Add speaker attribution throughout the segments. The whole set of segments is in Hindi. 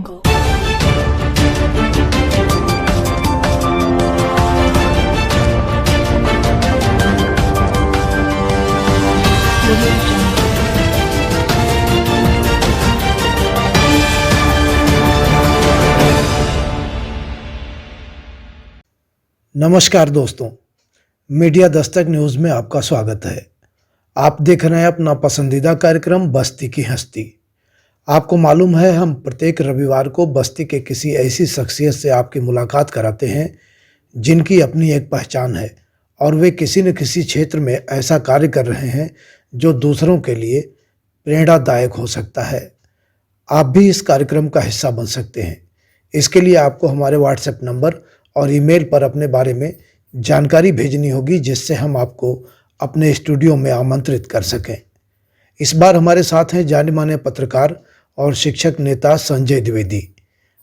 Speaker 1: नमस्कार दोस्तों, मीडिया दस्तक न्यूज़ में आपका स्वागत है। आप देख रहे हैं अपना पसंदीदा कार्यक्रम बस्ती की हस्ती। आपको मालूम है, हम प्रत्येक रविवार को बस्ती के किसी ऐसी शख्सियत से आपकी मुलाकात कराते हैं जिनकी अपनी एक पहचान है और वे किसी न किसी क्षेत्र में ऐसा कार्य कर रहे हैं जो दूसरों के लिए प्रेरणादायक हो सकता है। आप भी इस कार्यक्रम का हिस्सा बन सकते हैं। इसके लिए आपको हमारे व्हाट्सएप नंबर और ईमेल पर अपने बारे में जानकारी भेजनी होगी, जिससे हम आपको अपने स्टूडियो में आमंत्रित कर सकें। इस बार हमारे साथ हैं जाने माने पत्रकार और शिक्षक नेता संजय द्विवेदी।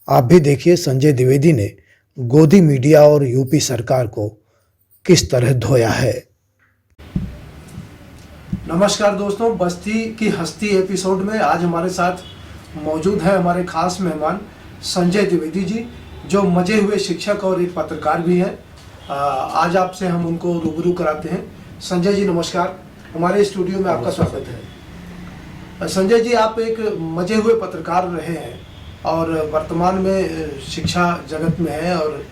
Speaker 1: आप भी देखिए संजय द्विवेदी ने गोदी मीडिया और यूपी सरकार को किस तरह धोया है। नमस्कार दोस्तों, बस्ती की हस्ती एपिसोड में आज हमारे साथ मौजूद है हमारे खास मेहमान संजय द्विवेदी जी, जो मजे हुए शिक्षक और एक पत्रकार भी हैं। आज आपसे हम उनको रूबरू कराते हैं। संजय जी नमस्कार, हमारे स्टूडियो में आपका स्वागत है। संजय जी, आप एक मजे हुए पत्रकार रहे हैं और वर्तमान में शिक्षा जगत में हैं और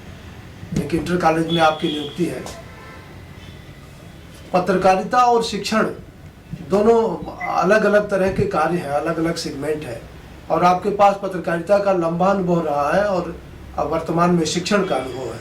Speaker 1: एक इंटर कॉलेज में आपकी नियुक्ति है। पत्रकारिता और शिक्षण दोनों अलग अलग तरह के कार्य हैं, अलग अलग सेगमेंट है और आपके पास पत्रकारिता का लंबा अनुभव रहा है और अब वर्तमान में शिक्षण का अनुभव है।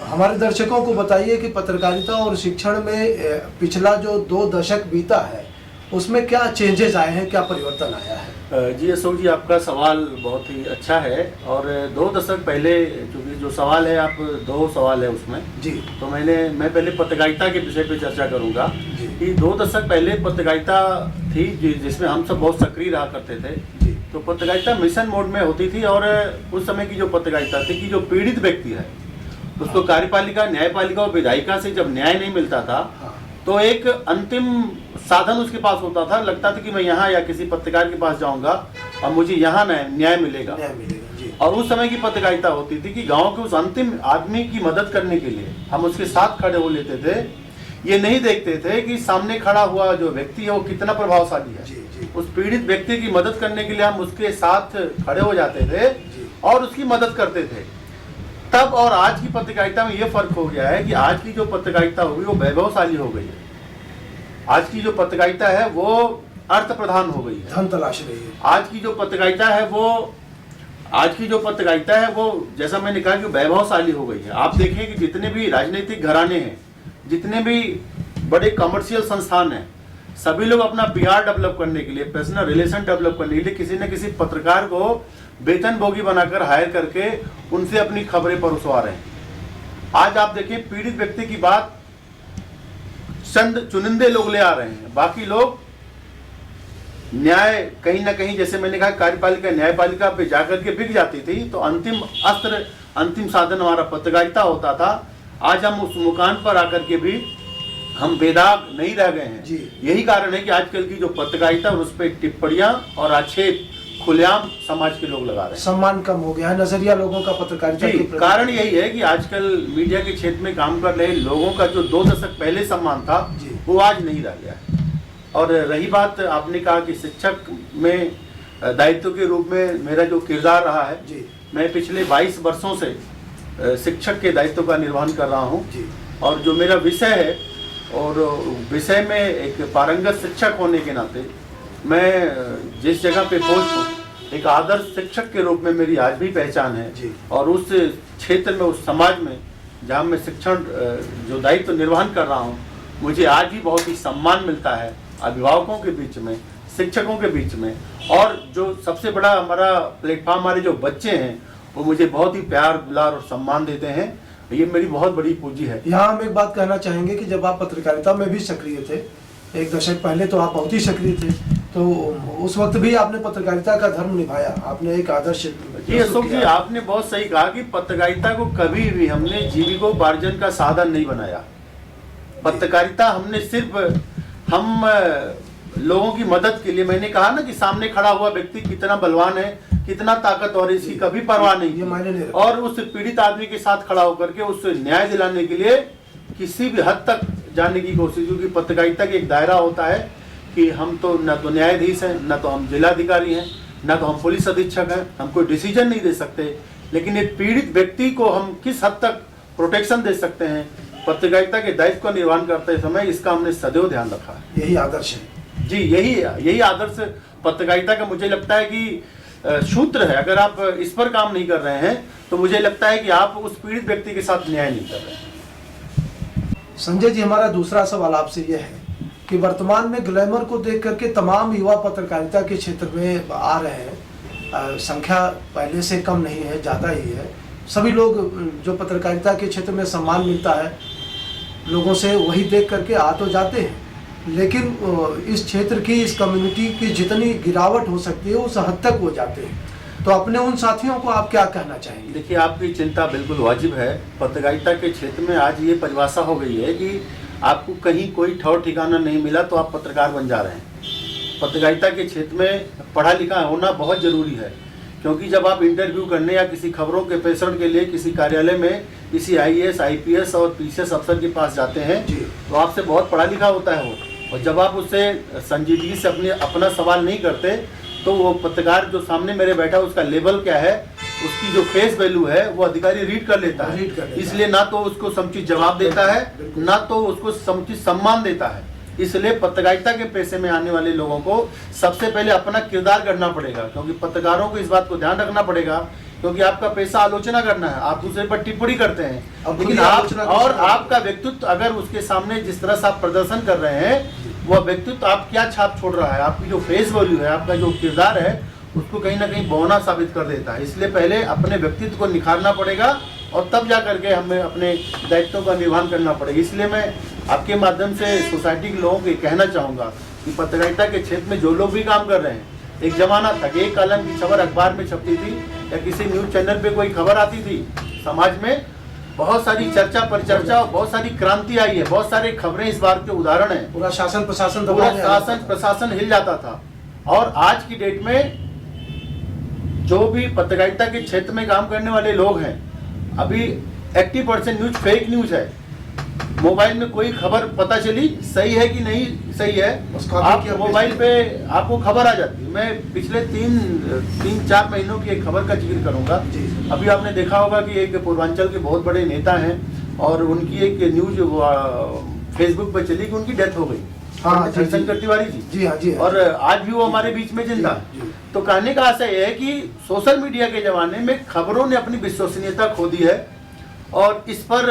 Speaker 1: हमारे दर्शकों को बताइए कि पत्रकारिता और शिक्षण में पिछला जो 2 दशक बीता है उसमें क्या चेंजेस आए हैं, क्या परिवर्तन आया है?
Speaker 2: जी अशोक जी, आपका सवाल बहुत ही अच्छा है और 2 दशक पहले, क्योंकि जो सवाल है आप 2 सवाल है उसमें
Speaker 1: जी,
Speaker 2: तो मैं पहले पत्रकारिता के विषय पे चर्चा करूंगा कि 2 दशक पहले पत्रकारिता थी जिसमें हम सब बहुत सक्रिय रहा करते थे। तो पत्रकारिता मिशन मोड में होती थी और उस समय की जो पत्रकारिता थी कि जो पीड़ित व्यक्ति है उसको कार्यपालिका, न्यायपालिका और विधायिका से जब न्याय नहीं मिलता था तो एक अंतिम साधन उसके पास होता था। लगता था कि मैं यहाँ या किसी पत्रकार के पास जाऊंगा और मुझे यहाँ न्याय मिलेगा। और उस समय की पत्रकारिता होती थी कि गांव के उस अंतिम आदमी की मदद करने के लिए हम उसके साथ खड़े हो लेते थे। ये नहीं देखते थे कि सामने खड़ा हुआ जो व्यक्ति है वो कितना प्रभावशाली है। उस पीड़ित व्यक्ति की मदद करने के लिए हम उसके साथ खड़े हो जाते थे और उसकी मदद करते थे। तब और आज की पत्रकारिता में ये फर्क हो गया है कि आज की जो पत्रकारिता होगी वो वैभवशाली हो गई है। आज की जो पत्रकारिता है वो अर्थ प्रधान हो गई है,
Speaker 1: धन तलाश रही है।
Speaker 2: आज की जो पत्रकारिता है वो जैसा मैंने कहा कि वैभवशाली हो गई है। आप देखिए कि जितने भी राजनीतिक घराने हैं, जितने भी बड़े कमर्शियल संस्थान हैं, सभी लोग अपना पीआर डेवलप करने के लिए, पर्सनल रिलेशन डेवलप करने के लिए किसी न किसी पत्रकार को वेतनभोगी बनाकर हायर करके उनसे अपनी खबरें परोसवा रहे हैं। आज आप देखिए, पीड़ित व्यक्ति की बात चंद चुनिंदे लोग ले आ रहे हैं, बाकी लोग न्याय कहीं ना कहीं, जैसे मैंने कहा, कार्यपालिका न्यायपालिका पे जाकर के बिक जाती थी। तो अंतिम अस्त्र, अंतिम साधन हमारा पत्रकारिता होता था। आज हम उस मुकाम पर आकर के भी हम बेदाग नहीं रह गए हैं। यही कारण है कि आजकल की जो पत्रकारिता और उस पर टिप्पणियां और आक्षेप खुलेआम समाज के लोग लगा रहे हैं।
Speaker 1: सम्मान कम हो गया है, नजरिया लोगों का पत्रकारिता के प्रति।
Speaker 2: कारण यही है कि आजकल मीडिया के क्षेत्र में काम कर रहे लोगों का जो 2 दशक पहले सम्मान था वो आज नहीं रह गया है। और रही बात, आपने कहा कि शिक्षक में दायित्व के रूप में मेरा जो किरदार रहा है, मैं पिछले 22 वर्षों से शिक्षक के दायित्व का निर्वहन कर रहा हूँ और जो मेरा विषय है और विषय में एक पारंगत शिक्षक होने के नाते मैं जिस जगह पे पोस्ट हूँ, एक आदर्श शिक्षक के रूप में मेरी आज भी पहचान है। और उस क्षेत्र में, उस समाज में जहाँ मैं शिक्षण जो दायित्व निर्वहन कर रहा हूँ, मुझे आज भी बहुत ही सम्मान मिलता है अभिभावकों के बीच में, शिक्षकों के बीच में। और जो सबसे बड़ा हमारा प्लेटफॉर्म, हमारे जो बच्चे हैं वो मुझे बहुत ही प्यार, दुलार और सम्मान देते हैं। ये मेरी बहुत बड़ी पूंजी है।
Speaker 1: यहाँ हम एक बात कहना चाहेंगे कि जब आप पत्रकारिता में भी सक्रिय थे, 1 दशक पहले तो आप बहुत ही सक्रिय थे, तो उस वक्त भी आपने पत्रकारिता का धर्म निभाया, आपने एक आदर्श।
Speaker 2: जी अशोक जी, आपने बहुत सही कहा कि पत्रकारिता को कभी भी हमने जीविकोपार्जन का साधन नहीं बनाया। पत्रकारिता हमने सिर्फ हम लोगों की मदद के लिए, मैंने कहा ना कि सामने खड़ा हुआ व्यक्ति कितना बलवान है कितना ताकतवर है, इसकी कभी परवाह
Speaker 1: ये
Speaker 2: नहीं
Speaker 1: मायने नहीं
Speaker 2: की।
Speaker 1: रखता।
Speaker 2: और उस पीड़ित आदमी के साथ खड़ा होकर के उससे न्याय दिलाने के लिए किसी भी हद तक जाने की कोशिश, क्योंकि पत्रकारिता का एक दायरा होता है कि हम तो न तो न्यायाधीश हैं, न तो हम जिलाधिकारी हैं, न तो हम पुलिस अधीक्षक हैं, हम कोई डिसीजन नहीं दे सकते, लेकिन एक पीड़ित व्यक्ति को हम किस हद तक प्रोटेक्शन दे सकते हैं पत्रकारिता के दायित्व का निर्वहन करते समय, इसका हमने सदैव ध्यान रखा है।
Speaker 1: यही आदर्श है
Speaker 2: जी, यही आदर्श पत्रकारिता का मुझे लगता है कि सूत्र है। अगर आप इस पर काम नहीं कर रहे हैं तो मुझे लगता है कि आप उस पीड़ित व्यक्ति के साथ न्याय नहीं कर रहे हैं।
Speaker 1: संजय जी, हमारा दूसरा सवाल आपसे यह है कि वर्तमान में ग्लैमर को देख करके तमाम युवा पत्रकारिता के क्षेत्र में आ रहे हैं। संख्या पहले से कम नहीं है, ज़्यादा ही है। सभी लोग जो पत्रकारिता के क्षेत्र में सम्मान मिलता है लोगों से, वही देख करके आ तो जाते हैं, लेकिन इस क्षेत्र की, इस कम्युनिटी की जितनी गिरावट हो सकती है उस हद तक वो जाते हैं। तो अपने उन साथियों को आप क्या कहना चाहेंगे?
Speaker 2: देखिए, आपकी चिंता बिल्कुल वाजिब है। पत्रकारिता के क्षेत्र में आज ये परिभाषा हो गई है कि आपको कहीं कोई ठौर ठिकाना नहीं मिला तो आप पत्रकार बन जा रहे हैं। पत्रकारिता के क्षेत्र में पढ़ा लिखा होना बहुत ज़रूरी है, क्योंकि जब आप इंटरव्यू करने या किसी खबरों के प्रेषण के लिए किसी कार्यालय में किसी IAS, IPS और PCS अफसर के पास जाते हैं तो आपसे बहुत पढ़ा लिखा होता है वो, और जब आप उससे संजीदगी से अपना सवाल नहीं करते तो वो पत्रकार जो सामने मेरे बैठा है उसका लेवल क्या है, उसकी जो फेस वैल्यू है वो अधिकारी रीड कर लेता है। इसलिए ना तो उसको समुचित जवाब देता है, ना तो उसको समुचित सम्मान देता है। इसलिए पत्रकारिता के पेशे में आने वाले लोगों को सबसे पहले अपना किरदार करना पड़ेगा, क्योंकि पत्रकारों को इस बात को ध्यान रखना पड़ेगा, क्योंकि आपका पेशा आलोचना करना है, आप दूसरे पर टिप्पणी करते हैं, लेकिन आपका व्यक्तित्व अगर उसके सामने जिस तरह से आप प्रदर्शन कर रहे हैं वह व्यक्तित्व आप क्या छाप छोड़ रहा है, आपकी जो फेस वैल्यू है, आपका जो किरदार है, उसको कहीं ना कहीं बौना साबित कर देता है। इसलिए पहले अपने व्यक्तित्व को निखारना पड़ेगा और तब जा करके हमें अपने दायित्वों का निर्वहन करना पड़ेगा। इसलिए मैं आपके माध्यम से सोसाइटी के लोगों को कहना चाहूँगा कि पत्रकारिता के क्षेत्र में जो लोग भी काम कर रहे हैं, एक जमाना था कि एक कलम की खबर अखबार में छपती थी या किसी न्यूज़ चैनल पे कोई खबर आती थी, समाज में बहुत सारी चर्चा परिचर्चा और बहुत सारी क्रांति आई है, बहुत सारे खबरें इस बार के उदाहरण हैं।
Speaker 1: पूरा शासन
Speaker 2: प्रशासन हिल जाता था। और आज की डेट में जो भी पत्रकारिता के क्षेत्र में काम करने वाले लोग हैं, अभी 80% न्यूज फेक न्यूज है। मोबाइल में कोई खबर पता चली, सही है कि नहीं सही है, आप मोबाइल पे आपको खबर आ जाती है। मैं पिछले तीन चार महीनों की एक खबर का जिक्र करूंगा। अभी आपने देखा होगा कि एक पूर्वांचल के बहुत बड़े नेता हैं और उनकी एक न्यूज फेसबुक पर चली कि उनकी डेथ हो गई।
Speaker 1: हाँ,
Speaker 2: शंकर तिवारी जी।
Speaker 1: जी।
Speaker 2: और आज भी वो हमारे बीच में जिंदा। तो कहने का आशय यह है कि सोशल मीडिया के जमाने में खबरों ने अपनी विश्वसनीयता खो दी है और इस पर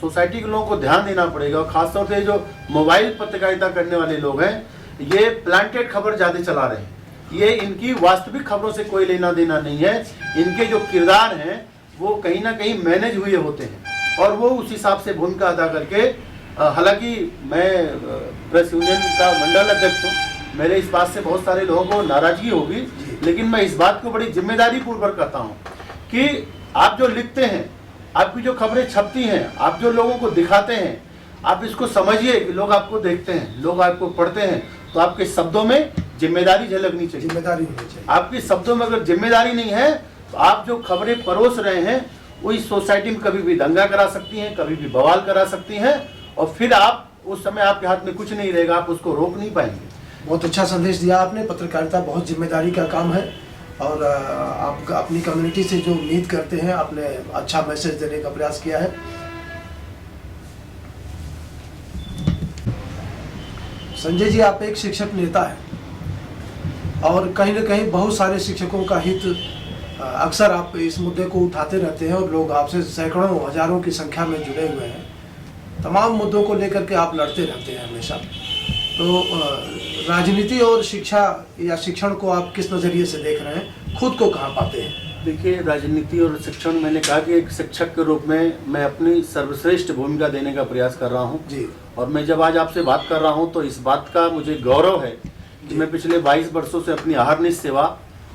Speaker 2: सोसाइटी के लोगों को ध्यान देना पड़ेगा। और खासतौर से जो मोबाइल पत्रकारिता करने वाले लोग हैं, ये प्लांटेड खबर ज़्यादा चला रहे हैं। ये इनकी वास्तविक खबरों से कोई लेना देना नहीं है। इनके जो किरदार हैं वो कहीं ना कहीं मैनेज हुए होते हैं और वो उस हिसाब से भूमिका अदा करके, हालांकि मैं प्रेस यूनियन का मंडल अध्यक्ष हूँ, मेरे इस बात से बहुत सारे लोगों को नाराजगी होगी, लेकिन मैं इस बात को बड़ी जिम्मेदारी पूर्वक करता हूँ कि आप जो लिखते हैं, आपकी जो खबरें छपती हैं, आप जो लोगों को दिखाते हैं, आप इसको समझिए कि लोग आपको देखते हैं, लोग आपको पढ़ते हैं, तो आपके शब्दों में जिम्मेदारी झलकनी चाहिए।
Speaker 1: जिम्मेदारी होनी चाहिए।
Speaker 2: आपके शब्दों में अगर जिम्मेदारी नहीं है तो आप जो खबरें परोस रहे हैं वो इस सोसाइटी में कभी भी दंगा करा सकती हैं, कभी भी बवाल करा सकती हैं और फिर आप उस समय आपके हाथ में कुछ नहीं रहेगा, आप उसको रोक नहीं पाएंगे।
Speaker 1: बहुत अच्छा संदेश दिया आपने। पत्रकारिता बहुत जिम्मेदारी का काम है और आप अपनी कम्युनिटी से जो उम्मीद करते हैं, आपने अच्छा मैसेज देने का प्रयास किया है। संजय जी, आप एक शिक्षक नेता हैं और कहीं न कहीं बहुत सारे शिक्षकों का हित अक्सर आप इस मुद्दे को उठाते रहते हैं और लोग आपसे सैकड़ों हजारों की संख्या में जुड़े हुए हैं। तमाम मुद्दों को लेकर के आप लड़ते रहते हैं हमेशा। तो राजनीति और शिक्षा या शिक्षण को आप किस नज़रिए से देख रहे हैं, खुद को कहाँ पाते हैं?
Speaker 2: देखिए, राजनीति और शिक्षण, मैंने कहा कि एक शिक्षक के रूप में मैं अपनी सर्वश्रेष्ठ भूमिका देने का प्रयास कर रहा हूँ
Speaker 1: जी।
Speaker 2: और मैं जब आज आपसे बात कर रहा हूँ तो इस बात का मुझे गौरव है कि मैं पिछले 22 वर्षों से अपनी अहर्निश सेवा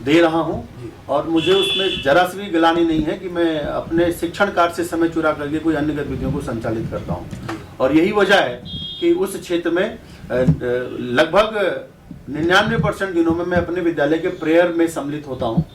Speaker 2: दे रहा हूँ और मुझे उसमें जरा सी भी गिलानी नहीं है कि मैं अपने शिक्षण कार्य से समय चुरा करके कोई अन्य गतिविधियों को संचालित करता हूँ। और यही वजह है कि उस क्षेत्र में लगभग 99% दिनों में मैं अपने विद्यालय के प्रेयर में सम्मिलित होता हूँ।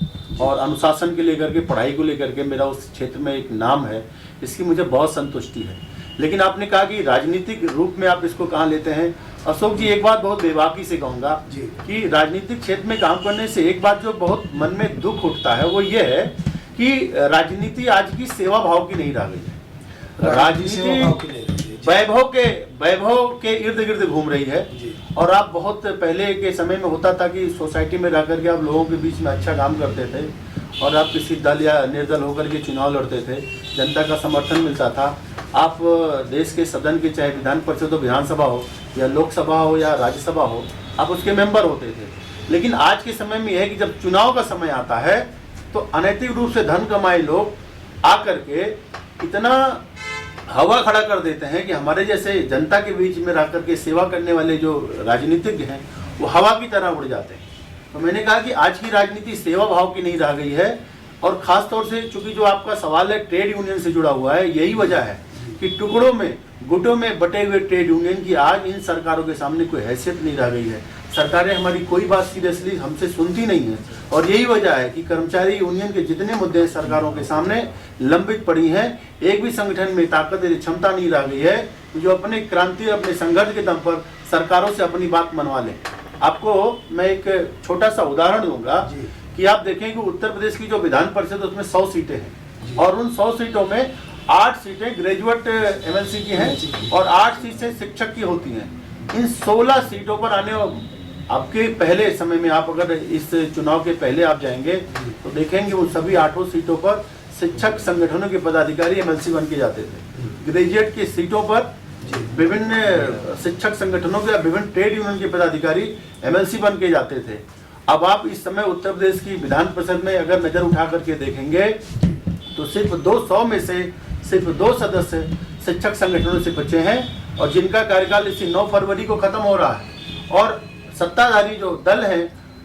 Speaker 2: और अनुशासन के लेकर के, पढ़ाई को लेकर के मेरा उस क्षेत्र में एक नाम है, इसकी मुझे बहुत संतुष्टि है। लेकिन आपने कहा कि राजनीतिक रूप में आप इसको कहाँ लेते हैं। अशोक जी, एक बात बहुत बेबाकी से कहूँगा कि राजनीतिक क्षेत्र में काम करने से एक बात जो बहुत मन में दुख उठता है वो ये है कि राजनीति आज की सेवा भाव की नहीं रह गई है। राजनीति वैभव के इर्द गिर्द घूम रही है। और आप बहुत पहले के समय में होता था कि सोसाइटी में रह करके आप लोगों के बीच में अच्छा काम करते थे और आप किसी दल या निर्दल होकर के चुनाव लड़ते थे, जनता का समर्थन मिलता था। आप देश के सदन के, चाहे विधान परिषद हो, विधानसभा हो या लोकसभा हो या राज्यसभा हो, आप उसके मेंबर होते थे। लेकिन आज के समय में यह है कि जब चुनाव का समय आता है तो अनैतिक रूप से धन कमाए लोग आकर के इतना हवा खड़ा कर देते हैं कि हमारे जैसे जनता के बीच में रह करके सेवा करने वाले जो राजनीतिज्ञ हैं वो हवा की तरह उड़ जाते हैं। तो मैंने कहा कि आज की राजनीति सेवा भाव की नहीं रह गई है। और ख़ास तौर से चूंकि जो आपका सवाल है ट्रेड यूनियन से जुड़ा हुआ है, यही वजह है कि टुकड़ों में, गुटों में बटे हुए ट्रेड यूनियन की आज इन सरकारों के सामने कोई हैसियत नहीं रह गई है। सरकारें हमारी कोई बात सीरियसली हमसे सुनती नहीं है और यही वजह है कि कर्मचारी यूनियन के जितने मुद्दे सरकारों के सामने लंबित पड़ी हैं, एक भी संगठन में ताकत, क्षमता नहीं रह गई है जो अपने क्रांति, अपने संघर्ष के दम पर सरकारों से अपनी बात मनवा लें। आपको मैं एक छोटा सा उदाहरण दूंगा कि आप देखें कि उत्तर प्रदेश की जो विधान परिषद उसमें 100 सीटें हैं और उन 100 सीटों में 8 सीटें ग्रेजुएट एमएलसी की हैं और 8 सीटें शिक्षक की होती हैं। इन 16 सीटों पर आने आपके पहले समय में, आप अगर इस चुनाव के पहले आप जाएंगे तो देखेंगे उन सभी 8 सीटों पर शिक्षक संगठनों के पदाधिकारी एमएलसी बन के जाते थे। ग्रेजुएट की सीटों पर विभिन्न शिक्षक संगठनों के, विभिन्न ट्रेड यूनियन के पदाधिकारी एमएलसी बन के जाते थे। अब आप इस समय उत्तर प्रदेश की विधान परिषद में अगर नजर उठा करके देखेंगे तो सिर्फ 200 में से सिर्फ 2 सदस्य शिक्षक संगठनों से बचे हैं और जिनका कार्यकाल इसी 9 फरवरी को खत्म हो रहा है। और सत्ताधारी जो दल हैं,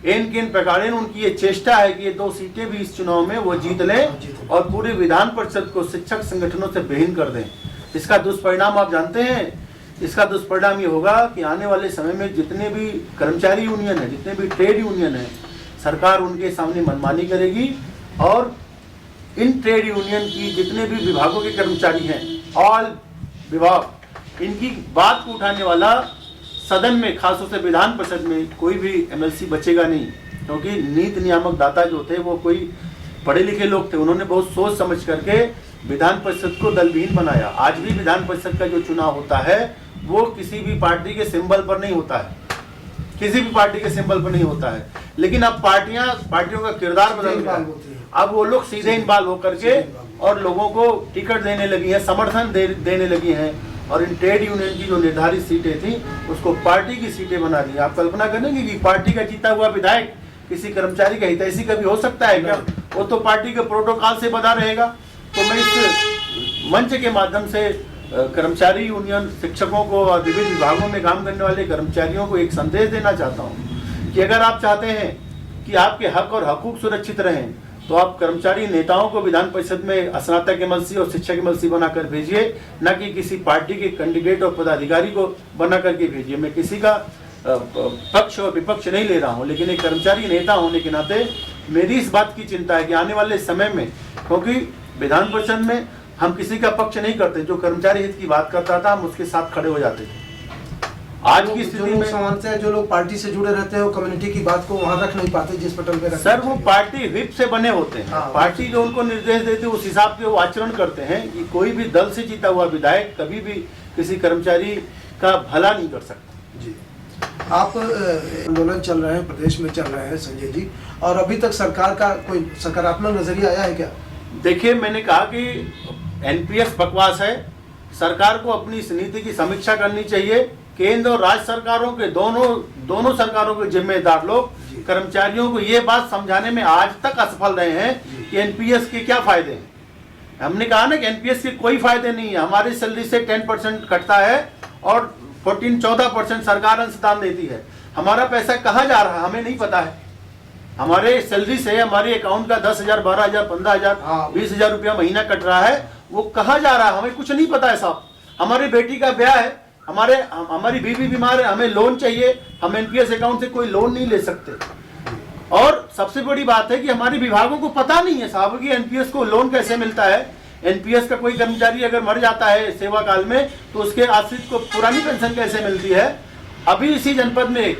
Speaker 2: एन केन प्रकारेण उनकी ये चेष्टा है कि ये 2 सीटें भी इस चुनाव में वो जीत लें और पूरे विधान परिषद को शिक्षक संगठनों से विहीन कर दें। इसका दुष्परिणाम आप जानते हैं। इसका दुष्परिणाम ये होगा कि आने वाले समय में जितने भी कर्मचारी यूनियन है, जितने भी ट्रेड यूनियन है, सरकार उनके सामने मनमानी करेगी और इन ट्रेड यूनियन की जितने भी विभागों के कर्मचारी हैं, ऑल विभाग, इनकी बात को उठाने वाला सदन में, खासतौर से विधान परिषद में कोई भी एमएलसी बचेगा नहीं। क्योंकि नीति नियामक दाता जो थे वो कोई पढ़े लिखे लोग थे, उन्होंने बहुत सोच समझ करके विधान परिषद को दलविहीन बनाया। आज भी विधान परिषद का जो चुनाव होता है वो किसी भी पार्टी के सिंबल पर नहीं होता है, किसी भी पार्टी के सिंबल पर नहीं होता है। लेकिन अब पार्टियों का किरदार बदल गया। अब वो लोग सीधे इन्वॉल्व होकर के और लोगों को टिकट देने लगी है, समर्थन देने लगी हैं और इन ट्रेड यूनियन की जो निर्धारित सीटें थी उसको पार्टी की सीटें बना दी। आप कल्पना करेंगे कि पार्टी का जीता हुआ विधायक किसी कर्मचारी का हितैषी कभी हो सकता है क्या? वो तो पार्टी के प्रोटोकॉल से बना रहेगा। तो मैं इस मंच के माध्यम से कर्मचारी यूनियन, शिक्षकों को और विभिन्न विभागों में काम करने वाले कर्मचारियों को एक संदेश देना चाहता हूँ कि अगर आप चाहते हैं कि आपके हक और हकूक सुरक्षित रहें तो आप कर्मचारी नेताओं को विधान परिषद में स्नातक एमएलसी और शिक्षक एमएलसी बनाकर भेजिए, न कि किसी पार्टी के कैंडिडेट और पदाधिकारी को बना करके भेजिए। मैं किसी का पक्ष और विपक्ष नहीं ले रहा हूं, लेकिन एक कर्मचारी नेता होने के नाते मेरी इस बात की चिंता है कि आने वाले समय में, क्योंकि विधान परिषद में हम किसी का पक्ष नहीं करते, जो कर्मचारी हित की बात करता था हम उसके साथ खड़े हो जाते थे। आज की स्थिति में
Speaker 3: समझते हैं जो लोग पार्टी से जुड़े रहते हैं वो कम्युनिटी की बात को वहां रख नहीं पाते जिस पटल पे
Speaker 2: सर वो पार्टी व्हिप से बने होते हैं। पार्टी जो उनको निर्देश देती है उस हिसाब से वो आचरण करते हैं कि कोई भी दल से जीता हुआ विधायक कभी भी किसी कर्मचारी का भला नहीं कर सकता।
Speaker 3: जी, आप आंदोलन चल रहे हैं, प्रदेश में चल रहे हैं संजय जी, और अभी तक सरकार का कोई सकारात्मक नजरिया आया है क्या?
Speaker 2: देखिए, मैंने कहा कि एनपीएस बकवास है। सरकार को अपनी इस नीति की समीक्षा करनी चाहिए। केंद्र और राज्य सरकारों के दोनों सरकारों के जिम्मेदार लोग कर्मचारियों को ये बात समझाने में आज तक असफल रहे हैं कि एनपीएस के क्या फायदे हैं। हमने कहा ना कि एनपीएस के कोई फायदे नहीं है। हमारी सैलरी से 10% कटता है और 14% सरकार अंशदान देती है। हमारा पैसा कहाँ जा रहा है हमें नहीं पता है। हमारे सैलरी से हमारे अकाउंट का 10,000, 12,000, 15,000, 20,000 रुपया महीना कट रहा है, वो कहाँ जा रहा है हमें कुछ नहीं पता है साहब। हमारी बेटी का ब्याह है, हमारी बीवी बीमार है, हमें लोन चाहिए, हम एनपीएस अकाउंट से कोई लोन नहीं ले सकते। और सबसे बड़ी बात है कि हमारे विभागों को पता नहीं है साहब कि एनपीएस को लोन कैसे मिलता है। एनपीएस का कोई कर्मचारी अगर मर जाता है सेवा काल में तो उसके आश्रित को पुरानी पेंशन कैसे मिलती है। अभी इसी जनपद में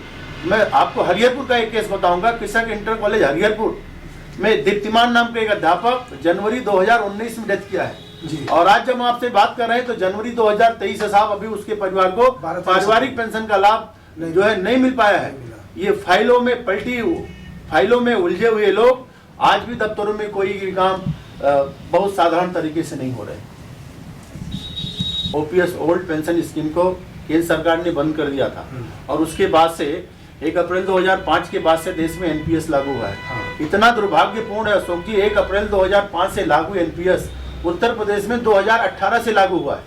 Speaker 2: मैं आपको हरिहरपुर का एक केस बताऊंगा। कृषक इंटर कॉलेज हरिहरपुर में दीप्तिमान नाम के एक अध्यापक जनवरी 2019 में डेथ किया है और आज जब हम आपसे बात कर रहे हैं तो जनवरी 2023 से साहब अभी उसके परिवार को पारिवारिक पेंशन का लाभ जो है नहीं मिल पाया है। ये फाइलों में उलझे हुए लोग आज भी दफ्तरों में कोई भी काम बहुत साधारण तरीके से नहीं हो रहे। ओपीएस ओल्ड पेंशन स्कीम को केंद्र सरकार ने बंद कर दिया था और उसके बाद से 1 अप्रैल 2005 के बाद से देश में एनपीएस लागू हुआ है। इतना दुर्भाग्यपूर्ण है अशोक जी, 1 अप्रैल 2005 से लागू एनपीएस उत्तर प्रदेश में 2018 से लागू हुआ है।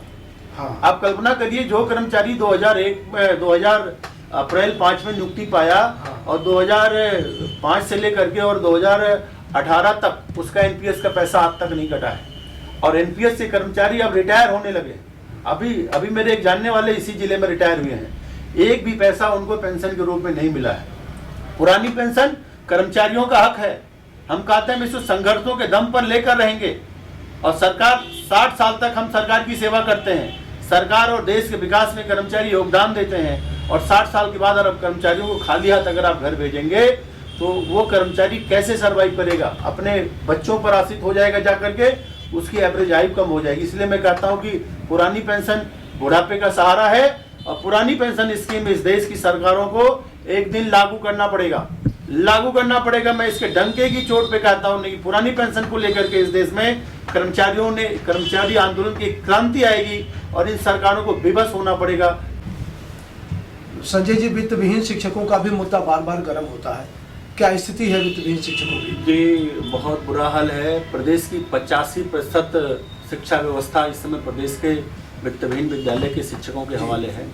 Speaker 2: आप कल्पना करिए जो कर्मचारी 2001 अप्रैल 5 में नियुक्ति पाया और 2005 से लेकर के और 2018 तक उसका एनपीएस का पैसा आज तक नहीं कटा है और एनपीएस से कर्मचारी अब रिटायर होने लगे। अभी मेरे एक जानने वाले इसी जिले में रिटायर हुए हैं, एक भी पैसा उनको पेंशन के रूप में नहीं मिला है। पुरानी पेंशन कर्मचारियों का हक है। हम कहते हैं इसको संघर्षों के दम पर लेकर रहेंगे और सरकार 60 साल तक हम सरकार की सेवा करते हैं। सरकार और देश के विकास में कर्मचारी योगदान देते हैं और 60 साल के बाद अगर कर्मचारियों को खाली हाथ अगर आप घर भेजेंगे तो वो कर्मचारी कैसे सर्वाइव करेगा, अपने बच्चों पर आश्रित हो जाएगा जा करके, उसकी एवरेज आयु कम हो जाएगी। इसलिए मैं कहता हूँ कि पुरानी पेंशन बुढ़ापे का सहारा है और पुरानी पेंशन स्कीम इस देश की सरकारों को एक दिन लागू करना पड़ेगा। मैं इसके डंके की चोट पे कहता हूँ कि पुरानी पेंशन को लेकर के इस देश में कर्मचारी आंदोलन की क्रांति आएगी और इन सरकारों को विवश होना पड़ेगा।
Speaker 3: संजय जी, वित्त विहीन शिक्षकों का भी मुद्दा बार बार गर्म होता है, क्या स्थिति है वित्त विहीन शिक्षकों की?
Speaker 2: जी बहुत बुरा हाल है। प्रदेश की 85% शिक्षा व्यवस्था इस समय प्रदेश के वित्तविहीन विद्यालय के शिक्षकों के हवाले है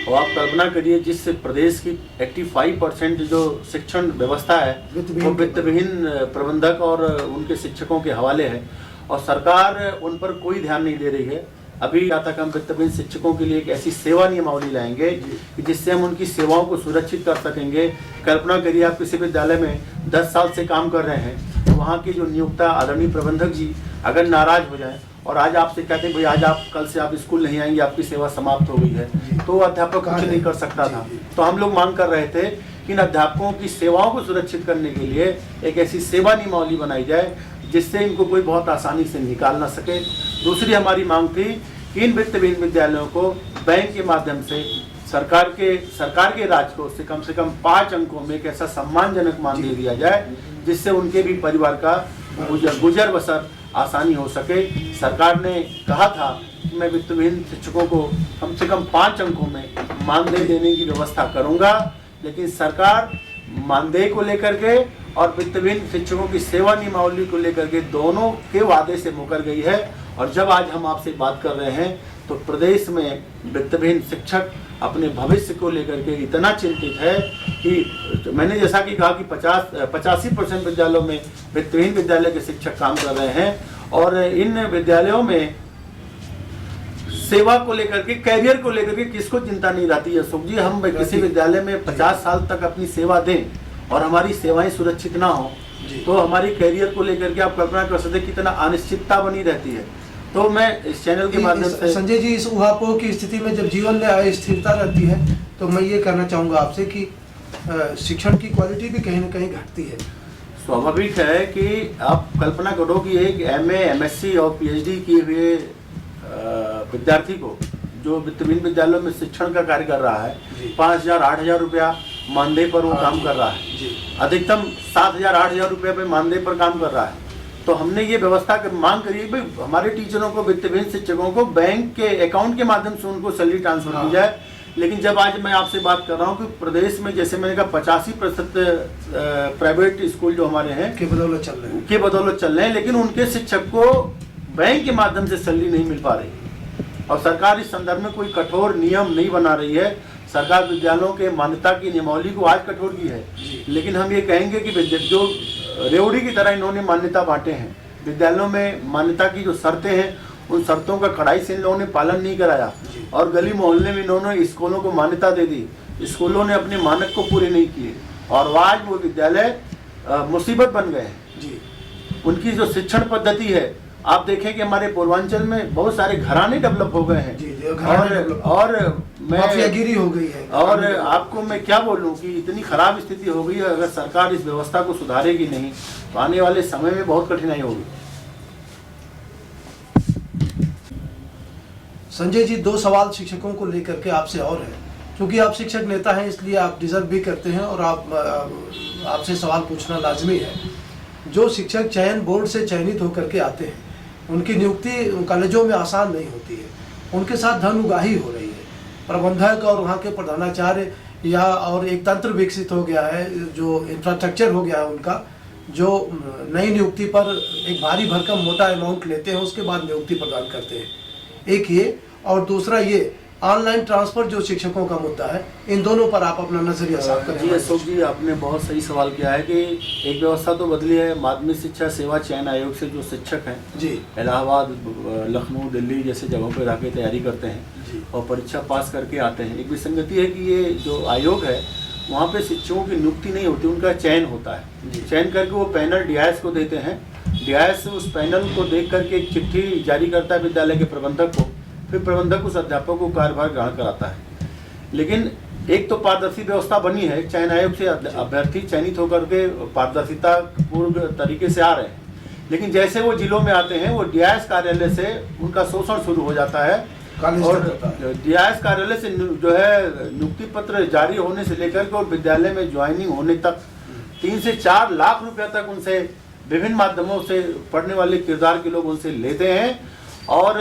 Speaker 2: और आप कल्पना करिए जिस प्रदेश की 85% जो शिक्षण व्यवस्था है वो वित्तविहीन प्रबंधक और उनके शिक्षकों के हवाले है और सरकार उन पर कोई ध्यान नहीं दे रही है। अभी तक हम वित्तविहीन शिक्षकों के लिए एक ऐसी सेवा नियमावली लाएंगे कि जिससे हम उनकी सेवाओं को सुरक्षित कर सकेंगे। कल्पना करिए आप किसी विद्यालय में 10 साल से काम कर रहे हैं तो वहाँ के जो नियोक्ता आदरणीय प्रबंधक जी अगर नाराज हो जाए और आज आपसे कहते हैं भाई आज आप कल से आप स्कूल नहीं आएंगे, आपकी सेवा समाप्त हो गई है, तो अध्यापक कुछ नहीं कर सकता था। तो हम लोग मांग कर रहे थे कि इन अध्यापकों की सेवाओं को सुरक्षित करने के लिए एक ऐसी सेवा नियमावली बनाई जाए जिससे इनको कोई बहुत आसानी से निकाल ना सके। दूसरी हमारी मांग थी कि इन वित्तविहीन विद्यालयों को बैंक के माध्यम से सरकार के राज को से कम 5 अंकों में एक ऐसा सम्मानजनक मान दे दिया जाए जिससे उनके भी परिवार का गुजर बसर आसानी हो सके। सरकार ने कहा था कि मैं वित्तविहीन शिक्षकों को कम से कम 5 अंकों में मानदेय देने की व्यवस्था करूंगा, लेकिन सरकार मानदेय को लेकर के और वित्तविहीन शिक्षकों की सेवा नियमावली को लेकर के दोनों के वादे से मुकर गई है। और जब आज हम आपसे बात कर रहे हैं तो प्रदेश में वित्तविहीन शिक्षक अपने भविष्य को लेकर के इतना चिंतित है कि मैंने जैसा कि कहा कि 85% विद्यालयों में वित्तविहीन विद्यालय के शिक्षक काम कर रहे हैं और इन विद्यालयों में सेवा को लेकर के, कैरियर को लेकर के किसको चिंता नहीं रहती है। सुख जी, हम किसी विद्यालय में 50 साल तक अपनी सेवा दें और हमारी सेवाएं सुरक्षित ना हो तो हमारी कैरियर को लेकर के आप कल्पना कर सकते कितना अनिश्चितता बनी रहती है। तो मैं इस चैनल के माध्यम से
Speaker 3: संजय जी, इस ऊहापोह की स्थिति में जब जीवन में अस्थिरता रहती है तो मैं ये कहना चाहूँगा आपसे कि शिक्षण की क्वालिटी भी कहीं ना कहीं घटती है।
Speaker 2: स्वाभाविक है कि आप कल्पना करो कि एक MA, MSc और PhD किए हुए विद्यार्थी को जो वित्तविहीन विद्यालयों में शिक्षण का कार्य कर रहा है 5,000-8,000 रुपया मानदेय पर वो काम कर रहा है, अधिकतम 7,000-8,000 रुपये पे मानदेय पर काम कर रहा है। तो हमने ये व्यवस्था कर मांग करी भाई हमारे टीचरों को, वित्तविहीन शिक्षकों को बैंक के अकाउंट के माध्यम से उनको सैलरी ट्रांसफर की जाए। लेकिन जब आज मैं आपसे बात कर रहा हूँ कि प्रदेश में जैसे मैंने कहा 85% प्राइवेट स्कूल जो हमारे हैं
Speaker 3: के बदौलत चल रहे हैं,
Speaker 2: लेकिन उनके शिक्षक को बैंक के माध्यम से सैलरी नहीं मिल पा रही और सरकार इस संदर्भ में कोई कठोर नियम नहीं बना रही है। सरकार विद्यालयों के मान्यता की नियमावली को आज कठोर की है, लेकिन हम ये कहेंगे कि जो रेवड़ी की तरह इन्होंने मान्यता बांटे हैं, विद्यालयों में मान्यता की जो शर्तें हैं उन शर्तों का कड़ाई से इन लोगों ने पालन नहीं कराया और गली मोहल्ले में इन्होंने स्कूलों को मान्यता दे दी, स्कूलों ने अपने मानक को पूरे नहीं किए और आज वो विद्यालय मुसीबत बन गए हैं।
Speaker 3: जी
Speaker 2: उनकी जो शिक्षण पद्धति है, आप देखें कि हमारे पूर्वांचल में बहुत सारे घराने डेवलप हो गए हैं।
Speaker 3: जी, घराने develop-
Speaker 2: और मैं
Speaker 3: माफियागिरी हो गई है।
Speaker 2: और आपको मैं क्या बोलूं कि इतनी खराब स्थिति हो गई है, अगर सरकार इस व्यवस्था को सुधारेगी नहीं तो आने वाले समय में बहुत कठिनाई होगी।
Speaker 3: संजय जी, 2 सवाल शिक्षकों को लेकर के आपसे और है, क्योंकि आप शिक्षक नेता हैं इसलिए आप डिजर्व भी करते हैं और आपसे सवाल पूछना लाजमी है। जो शिक्षक चयन बोर्ड से चयनित होकर के आते हैं, उनकी नियुक्ति कॉलेजों में आसान नहीं होती है, उनके साथ धन उगाही हो रही है। प्रबंधक और वहाँ के प्रधानाचार्य या और एक तंत्र विकसित हो गया है, जो इंफ्रास्ट्रक्चर हो गया है उनका, जो नई नियुक्ति पर एक भारी भरकम मोटा अमाउंट लेते हैं, उसके बाद नियुक्ति प्रदान करते हैं। एक ये, और दूसरा ये ऑनलाइन ट्रांसफर जो शिक्षकों का मुद्दा है, इन दोनों पर आप अपना नजरिया साफ करें।
Speaker 2: जी अशोक जी, आपने बहुत सही सवाल किया है कि एक व्यवस्था तो बदली है। माध्यमिक शिक्षा सेवा चयन आयोग से जो शिक्षक हैं
Speaker 3: जी,
Speaker 2: इलाहाबाद, लखनऊ, दिल्ली जैसे जगहों पर रह के तैयारी करते हैं
Speaker 3: जी,
Speaker 2: और परीक्षा पास करके आते हैं। एक विसंगति है कि ये जो आयोग है वहाँ पे शिक्षकों की नियुक्ति नहीं होती, उनका चयन होता है। चयन करके वो पैनल डीआईएस को देते हैं। डीआईएस उस पैनल को देख करके एक चिट्ठी जारी करता है विद्यालय के प्रबंधक को, फिर प्रबंधक उस अध्यापक को कार्यभार ग्रहण कराता है। लेकिन एक तो पारदर्शी व्यवस्था बनी है, चयन आयोग से अभ्यर्थी चयनित होकर के पारदर्शिता पूर्ण तरीके से आ रहे हैं। लेकिन जैसे वो जिलों में आते हैं, वो डीआईएस कार्यालय से उनका शोषण शुरू हो जाता है। और डीआईएस कार्यालय से जो है नियुक्ति पत्र जारी होने से लेकर के और विद्यालय में ज्वाइनिंग होने तक 3 से 4 लाख रुपया तक उनसे विभिन्न माध्यमों से पढ़ने वाले किरदार के लोग उनसे लेते हैं। और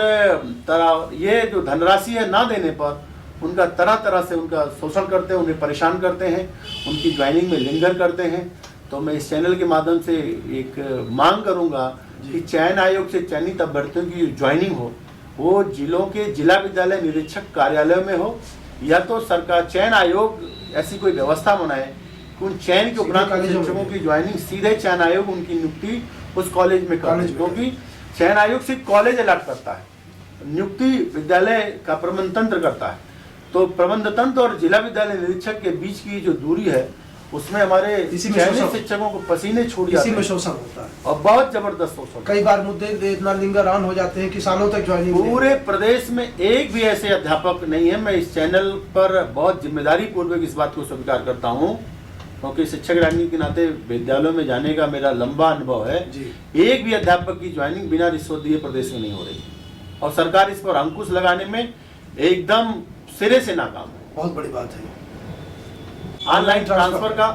Speaker 2: ये जो धनराशि है ना देने पर उनका तरह तरह से उनका शोषण करते हैं, उन्हें परेशान करते हैं, उनकी ज्वाइनिंग में लिंगर करते हैं। तो मैं इस चैनल के माध्यम से एक मांग करूंगा कि चयन आयोग से चयनित अभ्यर्थियों की ज्वाइनिंग हो वो जिलों के जिला विद्यालय निरीक्षक कार्यालय में हो, या तो सरकार चयन आयोग ऐसी कोई व्यवस्था बनाए कि उन चयन के उपरांत शिक्षकों की ज्वाइनिंग सीधे चयन आयोग उनकी नियुक्ति उस कॉलेज में करे। क्योंकि चयन आयोग सिर्फ कॉलेज अलग करता है, नियुक्ति विद्यालय का प्रबंध तंत्र करता है। तो प्रबंध तंत्र और जिला विद्यालय निरीक्षक के बीच की जो दूरी है उसमें हमारे चयनित शिक्षकों को पसीने छूट जाते हैं,
Speaker 3: इसी में शोषण होता है
Speaker 2: और बहुत जबरदस्त शोषण।
Speaker 3: कई बार मुद्दे इतना लिंगरान हो जाते हैं कि सालों तक ज्वाइनिंग।
Speaker 2: पूरे प्रदेश में एक भी ऐसे अध्यापक नहीं है। मैं इस चैनल पर बहुत जिम्मेदारी पूर्वक इस बात को स्वीकार करता हूँ, क्योंकि शिक्षक राजनीति के नाते विद्यालयों में जाने का मेरा लंबा अनुभव है। एक भी अध्यापक की ज्वाइनिंग बिना रिश्वत दिए प्रदेश में नहीं हो रही, और सरकार इस पर अंकुश लगाने में एकदम सिरे से नाकाम है।
Speaker 3: बहुत बड़ी बात है।
Speaker 2: ऑनलाइन ट्रांसफर का